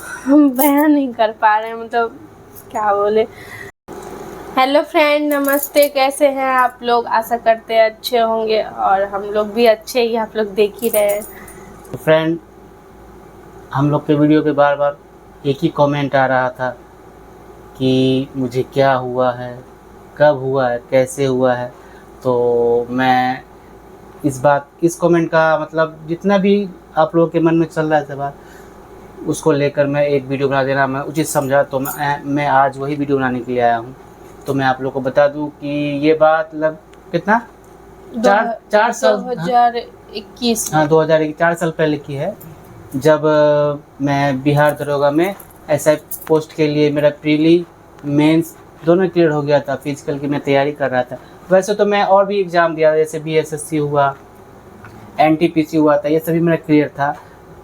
हम बयान नहीं कर पा रहे हैं, मतलब क्या बोले। हेलो फ्रेंड, नमस्ते। कैसे हैं आप लोग? आशा करते हैं अच्छे होंगे, और हम लोग भी अच्छे ही, आप लोग देख ही रहे हैं। तो फ्रेंड, हम लोग के वीडियो पे बार बार एक ही कमेंट आ रहा था कि मुझे क्या हुआ है, कब हुआ है, कैसे हुआ है। तो मैं इस कमेंट का मतलब जितना भी आप लोगों के मन में चल रहा है सवाल, उसको लेकर मैं एक वीडियो बना देना मैं उचित समझा। तो मैं आज वही वीडियो बनाने के लिए आया हूँ। तो मैं आप लोगों को बता दूँ कि ये बात कितना चार चार साल, हाँ 2021 हाँ, में। 4 साल पहले की है। जब मैं बिहार दरोगा में एसआई पोस्ट के लिए मेरा प्रीली मेंस दोनों क्लियर हो गया था। फिजिकल की मैं तैयारी कर रहा था। वैसे तो मैं और भी एग्ज़ाम दिया, जैसे बीएसएससी हुआ, एनटीपीसी हुआ था, ये सभी मेरा क्लियर था।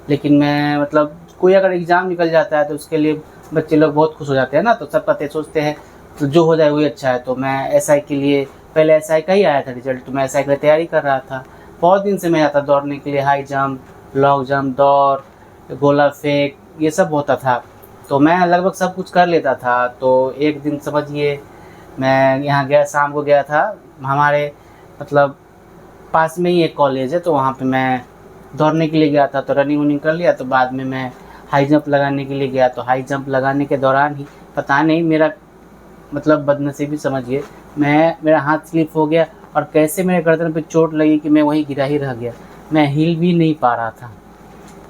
लेकिन मैं मतलब कोई अगर एग्ज़ाम निकल जाता है तो उसके लिए बच्चे लोग बहुत खुश हो जाते हैं ना, तो सब कहते सोचते हैं तो जो हो जाए वही अच्छा है। तो मैं एसआई के लिए, पहले एसआई का ही आया था रिजल्ट, तो मैं एसआई के लिए तैयारी कर रहा था। बहुत दिन से मैं आता दौड़ने के लिए, हाई जंप, लॉन्ग जंप, दौड़, गोला फेंक, ये सब होता था। तो मैं लगभग सब कुछ कर लेता था। तो एक दिन समझिए मैं यहाँ गया, शाम को गया था। हमारे मतलब पास में ही एक कॉलेज है, तो वहाँ पे मैं दौड़ने के लिए गया था। तो रनिंग वनिंग कर लिया, तो बाद में मैं हाई जंप लगाने के लिए गया। तो हाई जंप लगाने के दौरान ही पता नहीं मेरा मतलब बदनसीबी समझिए, मेरा हाथ स्लिप हो गया और कैसे मेरे गर्दन पे चोट लगी कि मैं वहीं गिरा ही रह गया। मैं हिल भी नहीं पा रहा था।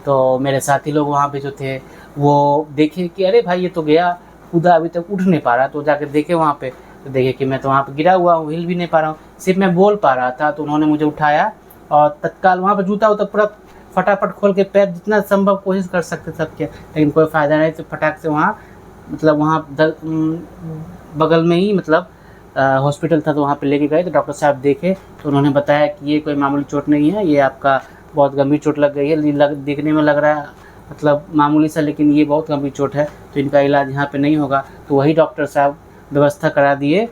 तो मेरे साथी लोग वहाँ पे जो थे वो देखे कि अरे भाई ये तो गया, कूदा, अभी तक उठ नहीं पा रहा। तो जाकर देखे वहाँ पे, तो देखे कि मैं तो वहाँ पे गिरा हुआ हूँ, हिल भी नहीं पा रहा हूँ, सिर्फ मैं बोल पा रहा था। तो उन्होंने मुझे उठाया और तत्काल वहाँ पर जूता उता पूरा फटाफट खोल के पैर जितना संभव कोशिश कर सकते सब किया, लेकिन कोई फ़ायदा नहीं। तो फटाक से वहाँ मतलब बगल में ही मतलब हॉस्पिटल था, तो वहाँ पे लेके गए। तो डॉक्टर साहब देखे तो उन्होंने बताया कि ये कोई मामूली चोट नहीं है, ये आपका बहुत गंभीर चोट लग गई है। देखने में लग रहा है मतलब मामूली सा, लेकिन ये बहुत गंभीर चोट है, तो इनका इलाज यहाँ पे नहीं होगा। तो वही डॉक्टर साहब व्यवस्था करा दिए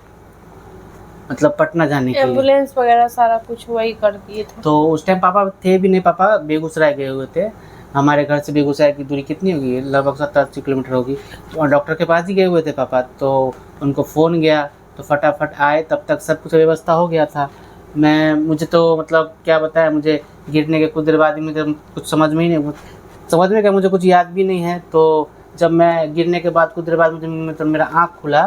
मतलब पटना जाने के लिए। एम्बुलेंस वगैरह सारा कुछ वही कर दिए थे। तो उस टाइम पापा थे भी नहीं, पापा बेगूसराय गए हुए थे। हमारे घर से बेगूसराय की दूरी कितनी होगी, लगभग 70-80 किलोमीटर होगी। और डॉक्टर के पास ही गए हुए थे पापा। तो उनको फ़ोन गया तो फटाफट आए, तब तक सब कुछ व्यवस्था हो गया था। मुझे तो मतलब क्या बताया, मुझे गिरने के कुछ देर बाद ही मुझे कुछ समझ में ही नहीं, समझ में क्या, मुझे कुछ याद भी नहीं है। तो जब मैं गिरने के बाद कुछ देर बाद मुझे मतलब मेरा आँख खुला,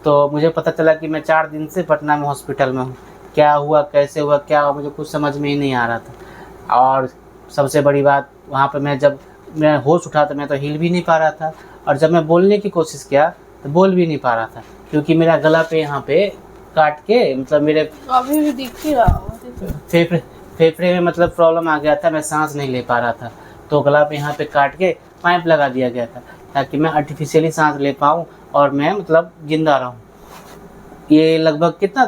तो मुझे पता चला कि मैं 4 दिन से पटना में हॉस्पिटल में हूँ। क्या हुआ, कैसे हुआ, क्या हुआ, मुझे कुछ समझ में ही नहीं आ रहा था। और सबसे बड़ी बात, वहाँ पे जब मैं होश उठा तो मैं तो हिल भी नहीं पा रहा था। और जब मैं बोलने की कोशिश किया तो बोल भी नहीं पा रहा था, क्योंकि मेरा गला पे यहाँ पे काट के मतलब मेरे अभी भी दिख ही रहा होगा। फेफड़े फेफड़े में मतलब प्रॉब्लम आ गया था, मैं सांस नहीं ले पा रहा था। तो गला पे यहाँ पे काट के पाइप लगा दिया गया था, ताकि मैं आर्टिफिशियली सांस ले पाऊँ और मैं मतलब जिंदा रहूँ। ये लगभग कितना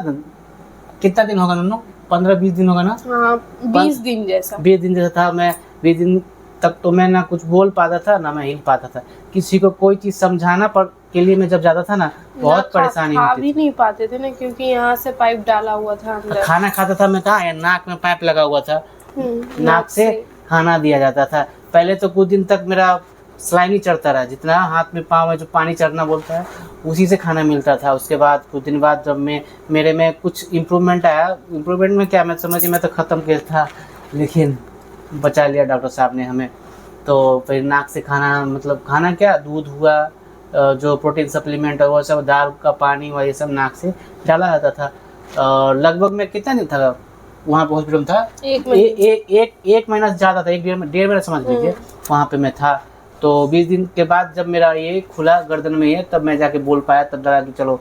दिन होगा नन्नू, 15-20 दिन होगा ना। हाँ, 20 दिन जैसा। 20 दिन जैसा था। मैं 20 दिन तक तो मैं ना कुछ बोल पाता था, ना मैं हिल पाता था। किसी को कोई चीज़ समझाना पर के लिए मैं जब जाता था ना, बहुत परेशानी खा होती भी थी। नहीं पाते थे ना, क्योंकि यहाँ से पाइप डाला हुआ था अंदर। खाना खाता था मैं कहाँ, नाक में पाइप लगा हुआ था, नाक से खाना दिया जाता था। पहले तो कुछ दिन तक मेरा सलाइन ही चढ़ता रहा, जितना हाथ में पाँव में जो पानी चढ़ना बोलता है उसी से खाना मिलता था। उसके बाद कुछ दिन बाद जब मेरे में कुछ इम्प्रूवमेंट आया, इम्प्रूवमेंट में क्या, मैं समझिए मैं तो ख़त्म किया था, लेकिन बचा लिया डॉक्टर साहब ने हमें। तो फिर नाक से खाना, मतलब खाना क्या, दूध हुआ, जो प्रोटीन सप्लीमेंट है वो सब, दाल का पानी हुआ, ये सब नाक से डाला जाता था। और लगभग मैं कितना दिन था वहाँ पे हॉस्पिटल में था, एक महीना से ज़्यादा था, 1-1.5 महीना समझ लीजिए वहाँ पे मैं था। तो 20 दिन के बाद जब मेरा ये खुला गर्दन में ये, तब मैं जाके बोल पाया, तब लगा कि चलो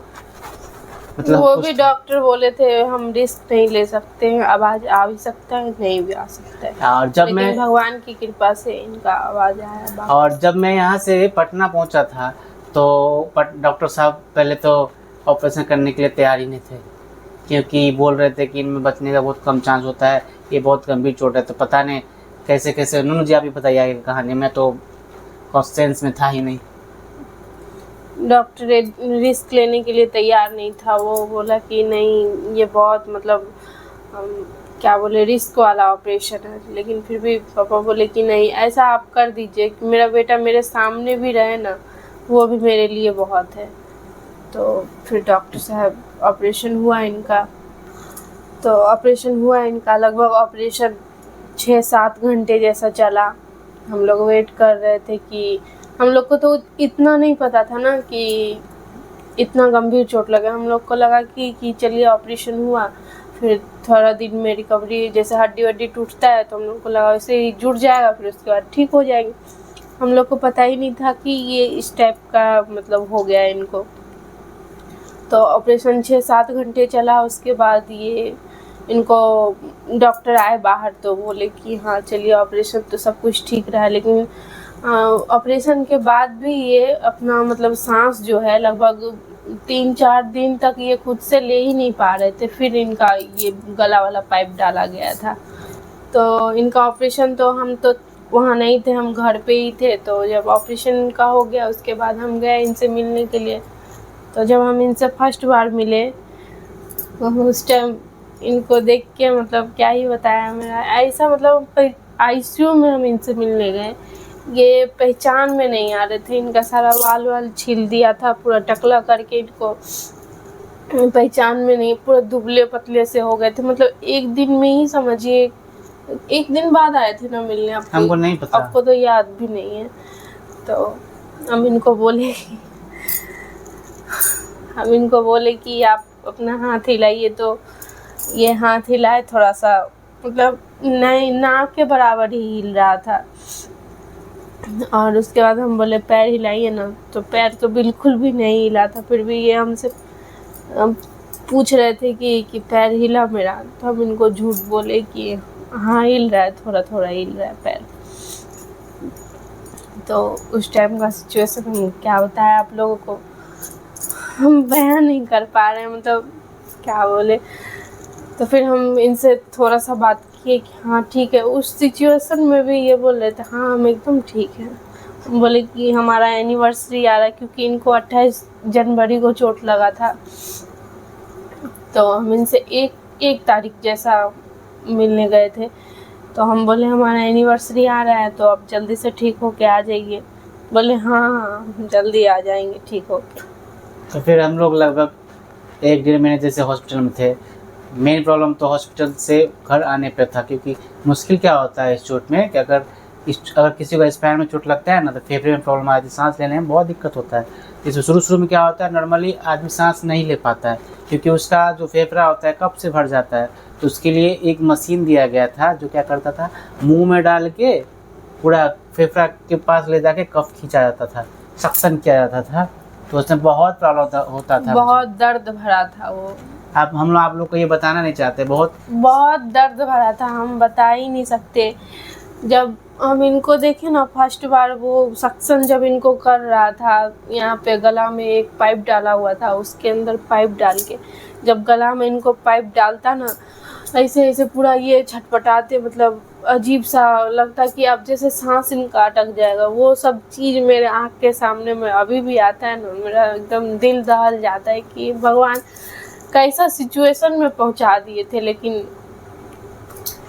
मतलब वो भी डॉक्टर बोले थे हम रिस्क नहीं ले सकते हैं, आवाज आ भी सकता है, नहीं भी आ सकता है। और जब लेकिन भगवान की कृपा से इनका आवाज आया। और जब मैं यहाँ से पटना पहुँचा था, तो डॉक्टर साहब पहले तो ऑपरेशन करने के लिए तैयार ही नहीं थे, क्योंकि बोल रहे थे कि इनमें बचने का बहुत कम चांस होता है, ये बहुत गंभीर चोट है। तो पता नहीं कैसे कैसे, नूनू जी आप ही बताइए आगे कहानी, मैं तो कॉन्सेंस में था ही नहीं। डॉक्टर रिस्क लेने के लिए तैयार नहीं था। वो बोला कि नहीं, ये बहुत मतलब क्या बोले रिस्क वाला ऑपरेशन है, लेकिन फिर भी पापा बोले कि नहीं ऐसा आप कर दीजिए कि मेरा बेटा मेरे सामने भी रहे ना, वो भी मेरे लिए बहुत है। तो फिर डॉक्टर साहब ऑपरेशन हुआ इनका। तो ऑपरेशन हुआ इनका, लगभग ऑपरेशन 6-7 घंटे जैसा चला। हम लोग वेट कर रहे थे कि हम लोग को तो इतना नहीं पता था ना कि इतना गंभीर चोट लगा। हम लोग को लगा कि चलिए ऑपरेशन हुआ, फिर थोड़ा दिन में रिकवरी, जैसे हड्डी वड्डी टूटता है तो हम लोग को लगा वैसे ही जुड़ जाएगा, फिर उसके बाद ठीक हो जाएंगे। हम लोग को पता ही नहीं था कि ये इस टाइप का मतलब हो गया इनको। तो ऑपरेशन 6-7 घंटे चला। उसके बाद ये इनको डॉक्टर आए बाहर तो बोले कि हाँ चलिए ऑपरेशन तो सब कुछ ठीक रहा, लेकिन ऑपरेशन के बाद भी ये अपना मतलब सांस जो है लगभग 3-4 दिन तक ये खुद से ले ही नहीं पा रहे थे। फिर इनका ये गला वाला पाइप डाला गया था। तो इनका ऑपरेशन तो हम तो वहाँ नहीं थे, हम घर पे ही थे। तो जब ऑपरेशन का हो गया उसके बाद हम गए इनसे मिलने के लिए। तो जब हम इनसे फर्स्ट बार मिले उस टाइम इनको देख के मतलब क्या ही बताया, मेरा ऐसा मतलब आईसीयू में हम इनसे मिलने गए, ये पहचान में नहीं आ रहे थे। इनका सारा बाल वाल छील दिया था पूरा टकला करके, इनको पहचान में नहीं, पूरा दुबले पतले से हो गए थे। मतलब एक दिन में ही समझिए, एक दिन बाद आए थे ना मिलने। हमको नहीं पता, आपको तो याद भी नहीं है। तो हम इनको बोले कि आप अपना हाथ हिलाइए। तो ये हाथ हिलाए, थोड़ा सा मतलब नहीं नाक के बराबर ही हिल रहा था। और उसके बाद हम बोले पैर हिलाइए ना, तो पैर तो बिल्कुल भी नहीं हिला था। फिर भी ये हमसे पूछ रहे थे कि पैर हिला मेरा। तो हम इनको झूठ बोले कि हाँ हिल रहा है, थोड़ा थोड़ा हिल रहा है पैर। तो उस टाइम का सिचुएशन हम क्या बताया आप लोगों को, हम बयान नहीं कर पा रहे हैं, मतलब क्या बोले। तो फिर हम इनसे थोड़ा सा बात किए कि हाँ ठीक है। उस सिचुएशन में भी ये बोल रहे थे हाँ हम एकदम ठीक हैं। हम बोले कि हमारा एनिवर्सरी आ रहा है, क्योंकि इनको 28 जनवरी को चोट लगा था। तो हम इनसे एक तारीख जैसा मिलने गए थे। तो हम बोले हमारा एनिवर्सरी आ रहा है तो आप जल्दी से ठीक होके आ जाइए। बोले हाँ जल्दी आ जाएंगे ठीक होके। तो फिर हम लोग लगभग 1-1.5 महीने जैसे हॉस्पिटल में थे। मेन प्रॉब्लम तो हॉस्पिटल से घर आने पर था, क्योंकि मुश्किल क्या होता है इस चोट में कि अगर किसी को स्पाइन में चोट लगता है ना तो फेफड़े में प्रॉब्लम आती है, सांस लेने में बहुत दिक्कत होता है। इसमें शुरू में क्या होता है, नॉर्मली आदमी सांस नहीं ले पाता है, क्योंकि उसका जो फेफड़ा होता है कफ से भर जाता है। तो उसके लिए एक मशीन दिया गया था जो क्या करता था, मुँह में डाल के पूरा फेफड़ा के पास ले जाके कफ खींचा जाता था, सक्शन किया जाता था। तो उसमें बहुत प्रॉब्लम होता था, बहुत दर्द भरा था वो। आप लोग को ये बताना नहीं चाहते, बहुत दर्द भरा था, हम बता ही नहीं सकते। जब हम इनको देखे ना फर्स्ट बार, वो सक्शन जब इनको कर रहा था, यहाँ पे गला में एक पाइप डाला हुआ था, उसके अंदर पाइप डाल के जब गला में इनको पाइप डालता ना, ऐसे ऐसे पूरा ये छटपटाते, मतलब अजीब सा लगता कि अब जैसे सांस इनका अटक जाएगा। वो सब चीज़ मेरे आँख के सामने में अभी भी आता है ना, मेरा एकदम दिल दहल जाता है कि भगवान कैसा सिचुएशन में पहुंचा दिए थे।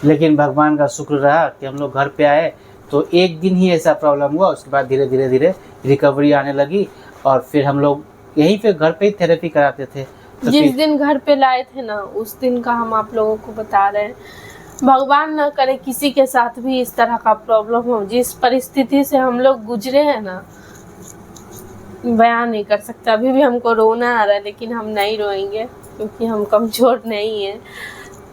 लेकिन भगवान का शुक्र रहा कि हम लोग घर पे आए। तो एक दिन ही ऐसा प्रॉब्लम हुआ, उसके बाद धीरे धीरे रिकवरी आने लगी। और फिर हम लोग यहीं पे घर पे ही थेरेपी कराते थे। तो जिस दिन घर पे लाए थे ना, उस दिन का हम आप लोगों को बता रहे हैं। भगवान ना करे किसी के साथ भी इस तरह का प्रॉब्लम हो। जिस परिस्थिति से हम लोग गुजरे हैं ना, बयान नहीं कर सकता। अभी भी हमको रोना आ रहा है, लेकिन हम नहीं रोएंगे क्योंकि हम कमज़ोर नहीं हैं।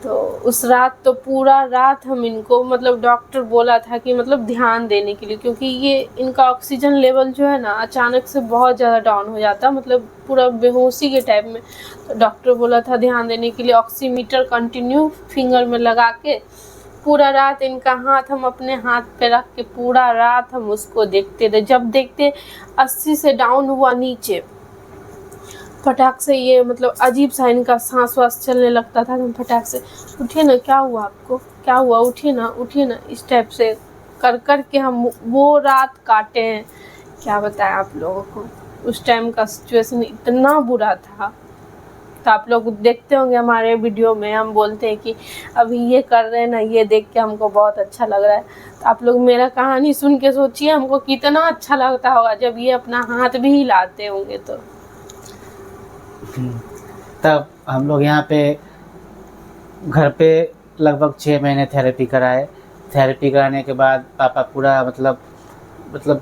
तो उस रात तो पूरा रात हम इनको मतलब डॉक्टर बोला था कि मतलब ध्यान देने के लिए, क्योंकि ये इनका ऑक्सीजन लेवल जो है ना अचानक से बहुत ज़्यादा डाउन हो जाता, मतलब पूरा बेहोशी के टाइप में। तो डॉक्टर बोला था ध्यान देने के लिए, ऑक्सीमीटर कंटिन्यू फिंगर में लगा के पूरा रात इनका हाथ हम अपने हाथ पे रख के पूरा रात हम उसको देखते थे। जब देखते 80 से डाउन हुआ नीचे, फटाक से ये मतलब अजीब सा इनका सांस वास चलने लगता था। हम फटाक से उठिए ना, क्या हुआ आपको, क्या हुआ, उठिए ना, इस टाइप से कर के हम वो रात काटे हैं। क्या बताएं आप लोगों को, उस टाइम का सिचुएशन इतना बुरा था। तो आप लोग देखते होंगे हमारे वीडियो में हम बोलते हैं कि अभी ये कर रहे हैं ना, ये देख के हमको बहुत अच्छा लग रहा है। तो आप लोग मेरा कहानी सुन के सोचिए हमको कितना अच्छा लगता होगा जब ये अपना हाथ भी हिलाते होंगे तो। तब हम लोग यहाँ पे घर पे लगभग 6 महीने थेरेपी कराए। थेरेपी कराने के बाद पापा पूरा मतलब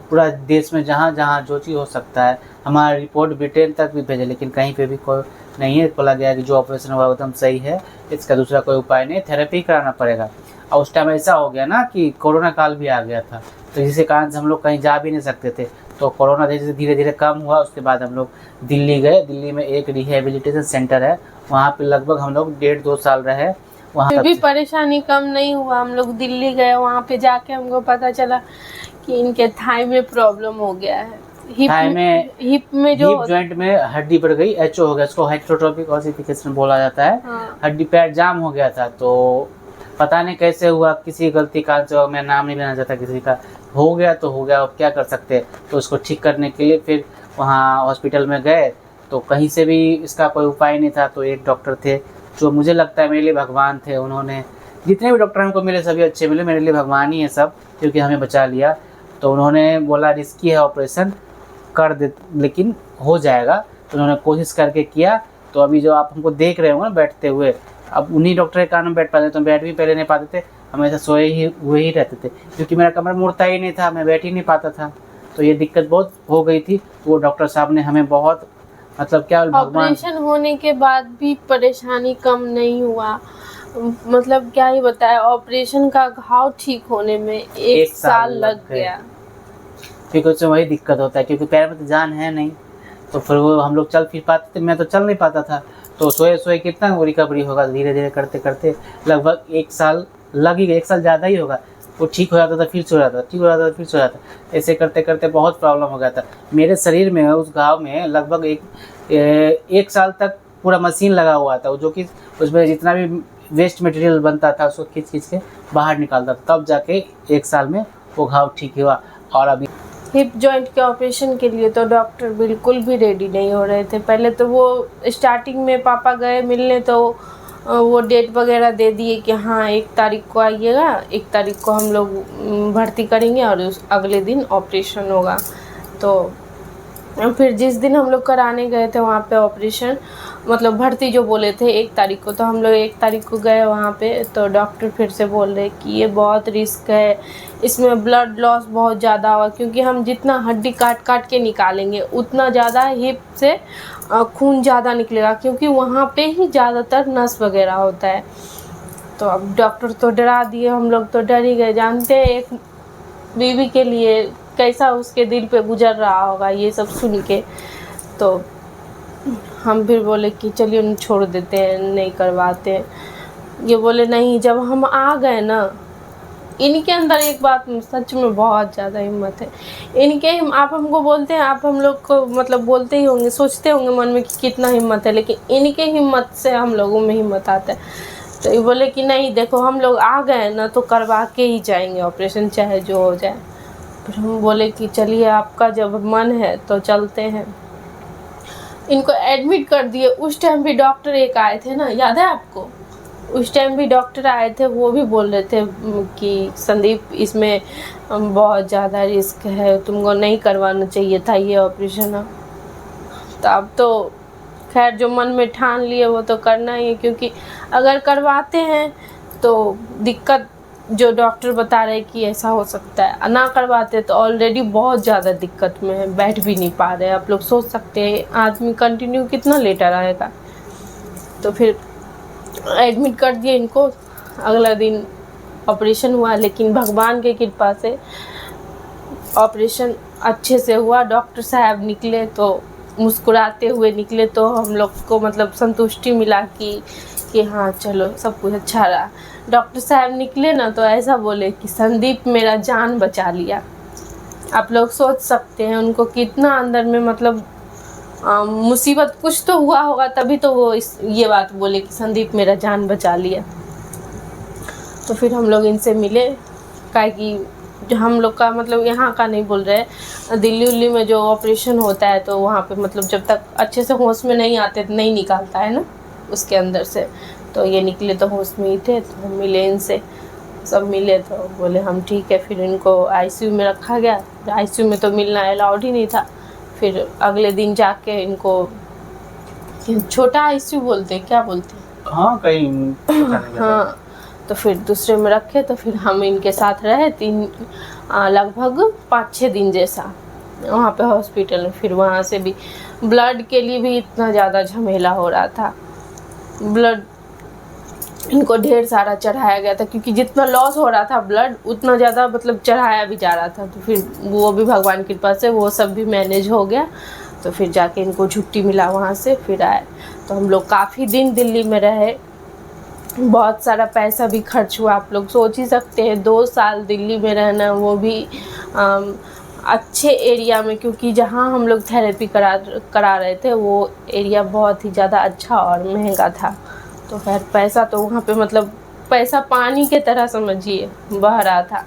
पूरा देश में जहाँ जहाँ जो चीज़ हो सकता है, हमारा रिपोर्ट ब्रिटेन तक भी भेजे, लेकिन कहीं पे भी कोई नहीं है, बोला गया कि जो ऑपरेशन हुआ एकदम सही है, इसका दूसरा कोई उपाय नहीं, थेरेपी कराना पड़ेगा। और उस टाइम ऐसा हो गया ना कि कोरोना काल भी आ गया था, तो जिसके कारण से हम लोग कहीं जा भी नहीं सकते थे। तो कोरोना जैसे धीरे धीरे कम हुआ, उसके बाद हम लोग दिल्ली गए। दिल्ली में एक रिहेबिलिटेशन सेंटर है, वहाँ पे लगभग हम लोग 1.5-2 साल रहे। वहाँ फिर भी परेशानी कम नहीं हुआ। हम लोग दिल्ली गए, वहाँ पे जाके हमको पता चला कि इनके थाई में प्रॉब्लम हो गया है। हिप में जो हिप जॉइंट में हड्डी बढ़ गई, एचओ हो गया, इसको हाइड्रोट्रोपिक ऑसिफिकेशन बोला जाता है। हाँ। हड्डी पैर जाम हो गया था, तो पता नहीं कैसे हुआ, किसी गलती कारण से, मैं नाम नहीं लेना चाहता किसी का, हो गया तो हो गया, अब क्या कर सकते। तो उसको ठीक करने के लिए फिर वहाँ हॉस्पिटल में गए, तो कहीं से भी इसका कोई उपाय नहीं था। तो एक डॉक्टर थे जो मुझे लगता है मेरे लिए भगवान थे। उन्होंने, जितने भी डॉक्टर हमको मिले सभी अच्छे मिले, मेरे लिए भगवान ही है सब, क्योंकि हमें बचा लिया। तो उन्होंने बोला रिस्की है ऑपरेशन, कर दे लेकिन हो जाएगा। तो उन्होंने कोशिश करके किया। तो अभी जो आप हमको देख रहे हो ना बैठते हुए, अब उन्हीं डॉक्टर के कारण बैठ पाते, तो बैठ भी पहले नहीं पाते थे, हमेशा सोए ही हुए ही रहते थे, क्योंकि मेरा कमर मुड़ता ही नहीं था, मैं बैठ ही नहीं पाता था। तो ये दिक्कत बहुत हो गई थी। तो वो डॉक्टर साहब ने हमें बहुत, मतलब क्या भगवान। ऑपरेशन होने के बाद भी परेशानी कम नहीं हुआ। मतलब क्या ही बताया, ऑपरेशन का घाव ठीक होने में 1 साल लग गया। क्योंकि उसमें वही दिक्कत होता है, क्योंकि पैर में तो जान है नहीं, तो फिर वो हम लोग चल फिर पाते थे, मैं तो चल नहीं पाता था। तो सोए सोए कितना वो रिकवरी होगा, धीरे धीरे करते करते लगभग 1 साल लग ही गया, 1 साल ज़्यादा ही होगा। वो ठीक हो जाता था, फिर सो जाता था, ठीक हो जाता था, फिर सो जाता। ऐसे करते करते बहुत प्रॉब्लम हो गया था मेरे शरीर में। उस घाव में लगभग एक साल तक पूरा मशीन लगा हुआ था, जो कि उसमें जितना भी वेस्ट मटेरियल बनता था उसको खींच खींच के बाहर निकालता था, तब जाके 1 साल में वो घाव ठीक हुआ। और अभी हिप जॉइंट के ऑपरेशन के लिए तो डॉक्टर बिल्कुल भी रेडी नहीं हो रहे थे। पहले तो वो स्टार्टिंग में पापा गए मिलने, तो वो डेट वगैरह दे दिए कि हाँ 1 तारीख को आइएगा, 1 तारीख को हम लोग भर्ती करेंगे और उस अगले दिन ऑपरेशन होगा। तो फिर जिस दिन हम लोग कराने गए थे वहाँ पे ऑपरेशन, मतलब भर्ती जो बोले थे 1 तारीख को, तो हम लोग 1 तारीख को गए वहाँ पे। तो डॉक्टर फिर से बोल रहे कि ये बहुत रिस्क है, इसमें ब्लड लॉस बहुत ज़्यादा होगा, क्योंकि हम जितना हड्डी काट काट के निकालेंगे उतना ज़्यादा हिप से खून ज़्यादा निकलेगा, क्योंकि वहाँ पे ही ज़्यादातर नस वगैरह होता है। तो अब डॉक्टर तो डरा दिए, हम लोग तो डर ही गए। जानते हैं एक बीवी के लिए कैसा उसके दिल पे गुजर रहा होगा ये सब सुन के। तो हम फिर बोले कि चलिए उन्हें छोड़ देते हैं, नहीं करवाते। ये बोले नहीं, जब हम आ गए ना, इनके अंदर एक बात सच में बहुत ज़्यादा हिम्मत है। आप हमको बोलते हैं, आप हम लोग को मतलब बोलते ही होंगे, सोचते होंगे मन में कि कितना हिम्मत है, लेकिन इनके हिम्मत से हम लोगों में हिम्मत आता है। तो ये बोले कि नहीं देखो, हम लोग आ गए ना तो करवा के ही जाएंगे ऑपरेशन, चाहे जो हो जाए। फिर हम बोले कि चलिए आपका जब मन है तो चलते हैं। इनको एडमिट कर दिए। उस टाइम भी डॉक्टर एक आए थे ना, याद है आपको? उस टाइम भी डॉक्टर आए थे, वो भी बोल रहे थे कि संदीप इसमें बहुत ज़्यादा रिस्क है, तुमको नहीं करवाना चाहिए था ये ऑपरेशन। तो अब तो खैर जो मन में ठान लिए वो तो करना ही है, क्योंकि अगर करवाते हैं तो दिक्कत जो डॉक्टर बता रहे कि ऐसा हो सकता है, ना करवाते तो ऑलरेडी बहुत ज़्यादा दिक्कत में है, बैठ भी नहीं पा रहे। आप लोग सोच सकते हैं आदमी कंटिन्यू कितना लेटा रहेगा। तो फिर एडमिट कर दिए इनको। अगला दिन ऑपरेशन हुआ, लेकिन भगवान की कृपा से ऑपरेशन अच्छे से हुआ। डॉक्टर साहब निकले तो मुस्कुराते हुए निकले, तो हम लोग को मतलब संतुष्टि मिला कि हाँ चलो सब कुछ अच्छा रहा। डॉक्टर साहब निकले ना तो ऐसा बोले कि संदीप मेरा जान बचा लिया। आप लोग सोच सकते हैं उनको कितना अंदर में मतलब मुसीबत कुछ तो हुआ होगा, तभी तो वो ये बात बोले कि संदीप मेरा जान बचा लिया। तो फिर हम लोग इनसे मिले, कहा कि हम लोग का मतलब यहाँ का नहीं बोल रहे, दिल्ली उल्ली में जो ऑपरेशन होता है तो वहाँ पे मतलब जब तक अच्छे से होश में नहीं आते तो नहीं निकालता है ना उसके अंदर से। तो ये निकले तो होश में ही थे, तो हम मिले इनसे, सब मिले तो बोले हम ठीक है। फिर इनको आईसीयू में रखा गया, आईसीयू में तो मिलना अलाउड ही नहीं था। फिर अगले दिन जाके इनको छोटा आईसीयू बोलते हैं, क्या बोलते हैं, हाँ कहीं हाँ, तो फिर दूसरे में रखे। तो फिर हम इनके साथ रहे लगभग 5-6 दिन जैसा वहाँ पे हॉस्पिटल में। फिर वहाँ से भी ब्लड के लिए भी इतना ज़्यादा झमेला हो रहा था, ब्लड इनको ढेर सारा चढ़ाया गया था, क्योंकि जितना लॉस हो रहा था ब्लड उतना ज़्यादा मतलब चढ़ाया भी जा रहा था। तो फिर वो भी भगवान की कृपा से वो सब भी मैनेज हो गया। तो फिर जाके इनको छुट्टी मिला वहाँ से, फिर आए। तो हम लोग काफ़ी दिन दिल्ली में रहे, बहुत सारा पैसा भी खर्च हुआ। आप लोग सोच ही सकते हैं 2 साल दिल्ली में रहना, वो भी अच्छे एरिया में, क्योंकि जहाँ हम लोग थेरेपी करा रहे थे वो एरिया बहुत ही ज़्यादा अच्छा और महंगा था। तो खैर पैसा तो वहाँ पे मतलब पैसा पानी के तरह समझिए बह रहा था।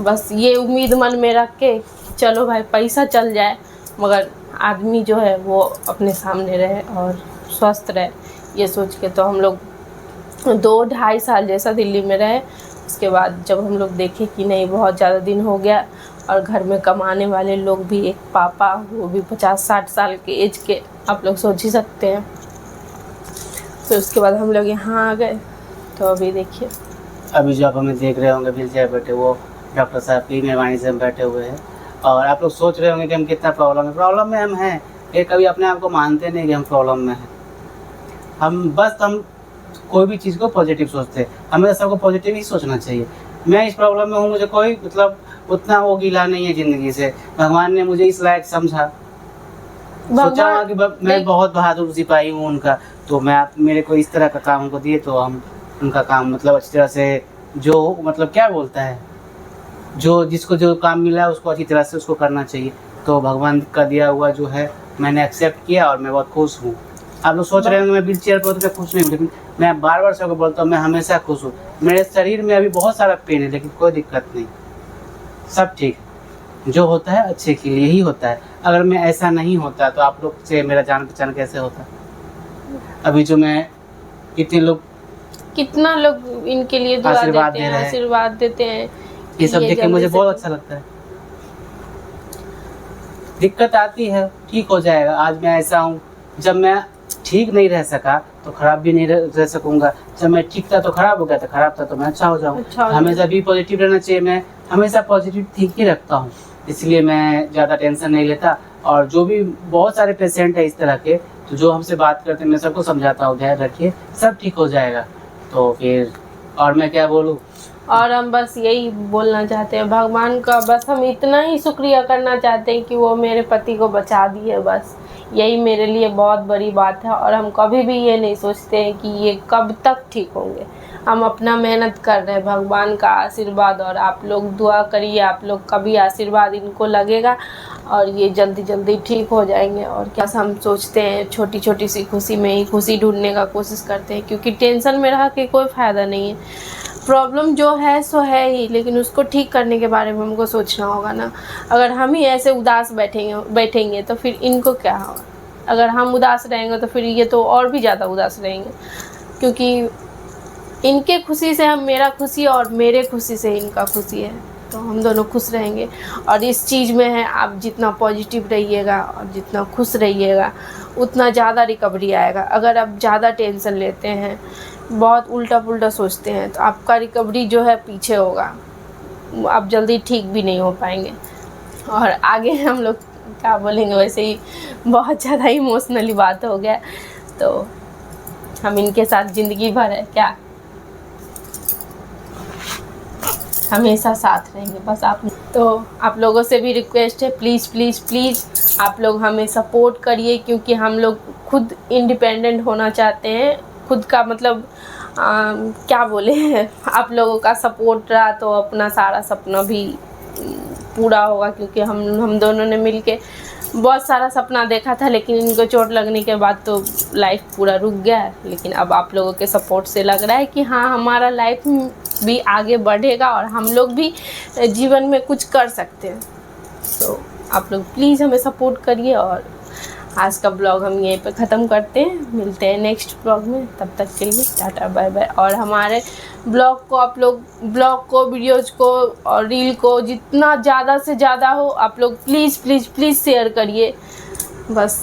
बस ये उम्मीद मन में रख के चलो भाई पैसा चल जाए, मगर आदमी जो है वो अपने सामने रहे और स्वस्थ रहे, ये सोच के तो हम लोग 2-2.5 साल जैसा दिल्ली में रहे। उसके बाद जब हम लोग देखे कि नहीं बहुत ज़्यादा दिन हो गया और घर में कमाने वाले लोग भी, एक पापा वो भी 50-60 साल के एज के, आप लोग सोच ही सकते हैं। तो उसके बाद हम लोग यहाँ आ गए। तो अभी देखिए अभी जो आप हमें देख रहे होंगे व्हील चेयर बैठे, वो डॉक्टर साहब की मेहरबानी से हम बैठे हुए हैं। और आप लोग सोच रहे होंगे कि हम कितना प्रॉब्लम में हम हैं। ये कभी अपने आप को मानते नहीं कि हम प्रॉब्लम में हैं। हम कोई भी चीज़ को पॉजिटिव सोचते हैं, हमें सबको पॉजिटिव ही सोचना चाहिए। मैं इस प्रॉब्लम में हूँ, मुझे कोई मतलब उतना वो गिला नहीं है ज़िंदगी से। भगवान ने मुझे इस लायक समझा, सोचा कि मैं बहुत बहादुर सिपाही हूँ उनका, तो मेरे को इस तरह का काम उनको दिए, तो हम उनका काम मतलब अच्छी तरह से, जो मतलब क्या बोलता है, जो जिसको जो काम मिला है उसको अच्छी तरह से उसको करना चाहिए। तो भगवान का दिया हुआ जो है मैंने एक्सेप्ट किया और मैं बहुत खुश हूँ। आप लोग सोच रहे होंगे मैं व्हील चेयर पर तो मैं खुश नहीं हूँ, लेकिन मैं बार सबको बोलता हूँ मैं हमेशा खुश हूँ। मेरे शरीर में अभी बहुत सारा पेन है, लेकिन कोई दिक्कत नहीं, सब ठीक है। जो होता है अच्छे के लिए ही होता है। अगर मैं ऐसा नहीं होता तो आप लोग से मेरा जान पहचान कैसे होता। अभी जो मैं कितना लोग इनके लिए दुआ देते हैं, आशीर्वाद देते हैं, ये सब देख के मुझे बहुत अच्छा लगता है। दिक्कत आती है, ठीक हो जाएगा। आज मैं ऐसा हूँ, जब मैं ठीक नहीं रह सका तो खराब भी नहीं रह सकूंगा। जब मैं ठीक था तो खराब हो गया, तो खराब था तो मैं अच्छा हो जाऊँ। हमेशा भी पॉजिटिव रहना चाहिए। मैं हमेशा पॉजिटिव थिंक ही रखता हूँ, इसलिए मैं ज़्यादा टेंशन नहीं लेता। और जो भी बहुत सारे पेशेंट है इस तरह के, तो जो हमसे बात करते हैं मैं सबको समझाता हूँ धैर्य रखिए, सब ठीक हो जाएगा। तो फिर और मैं क्या बोलूँ। और हम बस यही बोलना चाहते हैं भगवान का, बस हम इतना ही शुक्रिया करना चाहते हैं कि वो मेरे पति को बचा दिए। बस यही मेरे लिए बहुत बड़ी बात है। और हम कभी भी ये नहीं सोचते हैं कि ये कब तक ठीक होंगे। हम अपना मेहनत कर रहे हैं, भगवान का आशीर्वाद, और आप लोग दुआ करिए, आप लोग का भी आशीर्वाद इनको लगेगा और ये जल्दी जल्दी ठीक हो जाएंगे। और क्या हम सोचते हैं छोटी छोटी सी खुशी में ही खुशी ढूंढने का कोशिश करते हैं, क्योंकि टेंशन में रह के कोई फ़ायदा नहीं है। प्रॉब्लम जो है सो है ही, लेकिन उसको ठीक करने के बारे में हमको सोचना होगा ना। अगर हम ही ऐसे उदास बैठेंगे तो फिर इनको क्या होगा। अगर हम उदास रहेंगे तो फिर ये तो और भी ज़्यादा उदास रहेंगे, क्योंकि इनके खुशी से हम मेरा खुशी और मेरे खुशी से इनका खुशी है, तो हम दोनों खुश रहेंगे। और इस चीज़ में है, आप जितना पॉजिटिव रहिएगा और जितना खुश रहिएगा उतना ज़्यादा रिकवरी आएगा। अगर आप ज़्यादा टेंशन लेते हैं, बहुत उल्टा पुल्टा सोचते हैं, तो आपका रिकवरी जो है पीछे होगा, आप जल्दी ठीक भी नहीं हो पाएंगे। और आगे हम लोग क्या बोलेंगे, वैसे ही बहुत ज़्यादा इमोशनली बात हो गया, तो हम इनके साथ ज़िंदगी भर है क्या, हमेशा साथ रहेंगे बस। आप लोगों से भी रिक्वेस्ट है, प्लीज़ प्लीज़ प्लीज़ आप लोग हमें सपोर्ट करिए, क्योंकि हम लोग खुद इंडिपेंडेंट होना चाहते हैं। खुद का मतलब क्या बोले आप लोगों का सपोर्ट रहा तो अपना सारा सपना भी पूरा होगा, क्योंकि हम दोनों ने मिलके बहुत सारा सपना देखा था, लेकिन इनको चोट लगने के बाद तो लाइफ पूरा रुक गया है। लेकिन अब आप लोगों के सपोर्ट से लग रहा है कि हाँ हमारा लाइफ भी आगे बढ़ेगा और हम लोग भी जीवन में कुछ कर सकते हैं। तो आप लोग प्लीज़ हमें सपोर्ट करिए और आज का ब्लॉग हम यहीं पे ख़त्म करते हैं। मिलते हैं नेक्स्ट ब्लॉग में, तब तक के लिए टाटा बाय बाय। और हमारे ब्लॉग को आप लोग वीडियोज़ को और रील को जितना ज़्यादा से ज़्यादा हो आप लोग प्लीज़ प्लीज़ प्लीज़ शेयर करिए बस।